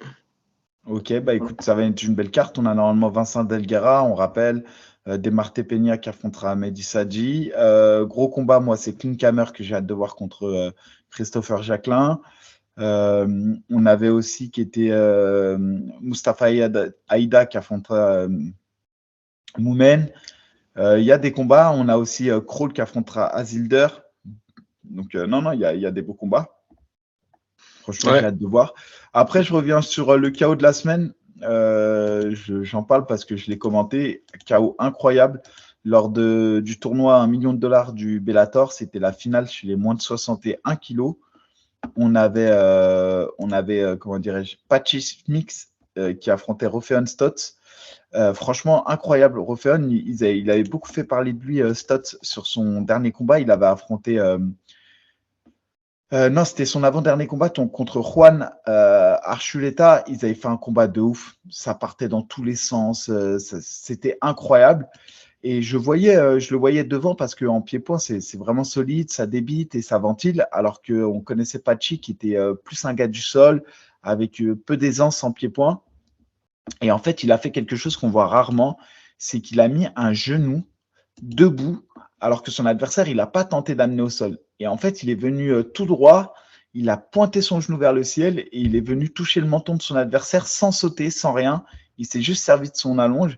[SPEAKER 2] Ok, bah écoute, ça va être une belle carte. On a normalement Vincent Delguera, on rappelle, Demarté Peña qui affrontera Mehdi Sadji. Gros combat, moi, c'est Klinkhammer que j'ai hâte de voir contre Christopher Jacquelin. On avait aussi qui était Mustafa Aïda qui affrontera Moumen. Il y a des combats. On a aussi Kroll qui affrontera Azilder. Donc, non, il y a des beaux combats. Franchement, j'ai
[SPEAKER 3] Ouais.
[SPEAKER 2] hâte de voir. Après, je reviens sur le KO de la semaine. J'en parle parce que je l'ai commenté. KO incroyable. Lors du tournoi 1 million de dollars du Bellator, c'était la finale chez les moins de 61 kilos. On avait comment dirais-je, Patchy Mix qui affrontait Rofeon Stotts. Franchement, incroyable. Rofeon, il avait beaucoup fait parler de lui, Stotts, sur son dernier combat. Il avait affronté. Non, c'était son avant-dernier combat contre Juan Archuleta. Ils avaient fait un combat de ouf. Ça partait dans tous les sens. C'était incroyable. Et je le voyais devant parce qu'en pied-point, c'est vraiment solide, ça débite et ça ventile. Alors qu'on connaissait Pachi qui était plus un gars du sol, avec peu d'aisance en pied-point. Et en fait, il a fait quelque chose qu'on voit rarement, c'est qu'il a mis un genou debout, alors que son adversaire, il n'a pas tenté d'amener au sol. Et en fait, il est venu tout droit, il a pointé son genou vers le ciel et il est venu toucher le menton de son adversaire sans sauter, sans rien. Il s'est juste servi de son allonge,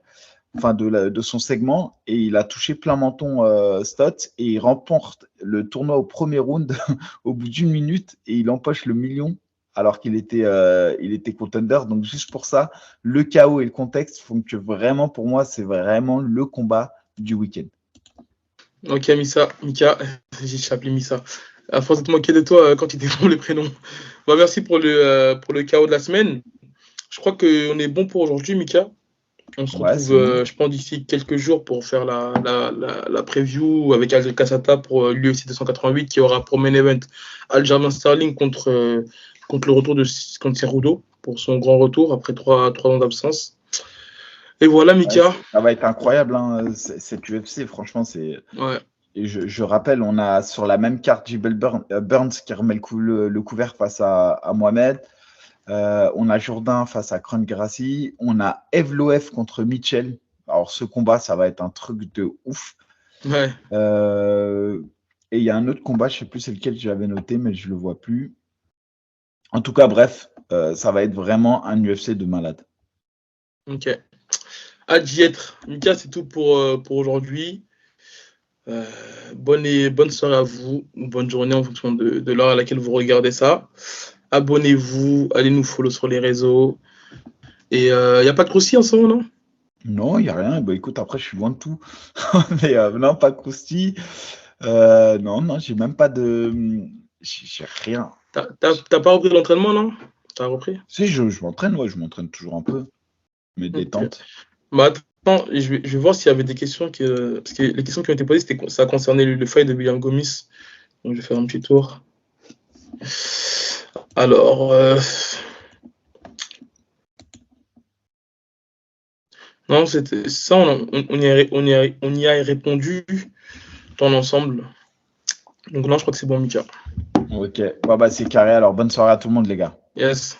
[SPEAKER 2] enfin de son segment, et il a touché plein menton Stott, et il remporte le tournoi au premier round au bout d'1 minute, et il empoche le million alors qu'il était contender. Donc juste pour ça, le chaos et le contexte font que vraiment, pour moi, c'est vraiment le combat du week-end.
[SPEAKER 3] Ok, Mika, j'ai appelé Missa. À force de te moquer de toi quand tu défends les prénoms. Merci pour le KO de la semaine. Je crois qu'on est bon pour aujourd'hui, Mika. On se
[SPEAKER 2] Ouais,
[SPEAKER 3] retrouve,
[SPEAKER 2] c'est bon.
[SPEAKER 3] je pense, d'ici quelques jours pour faire la preview avec Al Cassata pour l'UFC 288 qui aura pour main event Aljamain Sterling contre le retour contre Cerudo pour son grand retour après 3 ans d'absence. Et voilà,
[SPEAKER 2] Ouais,
[SPEAKER 3] Mika.
[SPEAKER 2] ça va être incroyable, hein, cette UFC. Franchement, c'est.
[SPEAKER 3] Ouais.
[SPEAKER 2] Et je rappelle, on a sur la même carte Gilbert Burns qui remet le couvert face à Mohamed. On a Jourdain face à Kron Gracie. On a Evloev contre Mitchell. Alors, ce combat, ça va être un truc de ouf.
[SPEAKER 3] Ouais.
[SPEAKER 2] Et il y a un autre combat, je ne sais plus c'est lequel j'avais noté, mais je ne le vois plus. En tout cas, bref, ça va être vraiment un UFC de malade.
[SPEAKER 3] Ok. Hâte d'y être. Mika, c'est tout pour aujourd'hui. Bonne soirée à vous, ou bonne journée en fonction de l'heure à laquelle vous regardez ça. Abonnez-vous, allez nous follow sur les réseaux. Et il n'y a pas de croustilles en ce moment, non?
[SPEAKER 2] Non, il n'y a rien. Bah, écoute, après, je suis loin de tout. Mais non, pas de croustilles. Non, j'ai même pas de. J'ai rien.
[SPEAKER 3] T'as pas repris l'entraînement, non? T'as repris?
[SPEAKER 2] Si, je m'entraîne, ouais, je m'entraîne toujours un peu. Mes détentes.
[SPEAKER 3] Bah attends, je vais voir s'il y avait des questions parce que les questions qui ont été posées, ça concernait le fight de William Gomis. Donc je vais faire un petit tour. Alors, non, c'était ça, on y a répondu dans l'ensemble. Donc non, je crois que c'est bon, Mika.
[SPEAKER 2] Ok, bah c'est carré. Alors, bonne soirée à tout le monde, les gars.
[SPEAKER 3] Yes.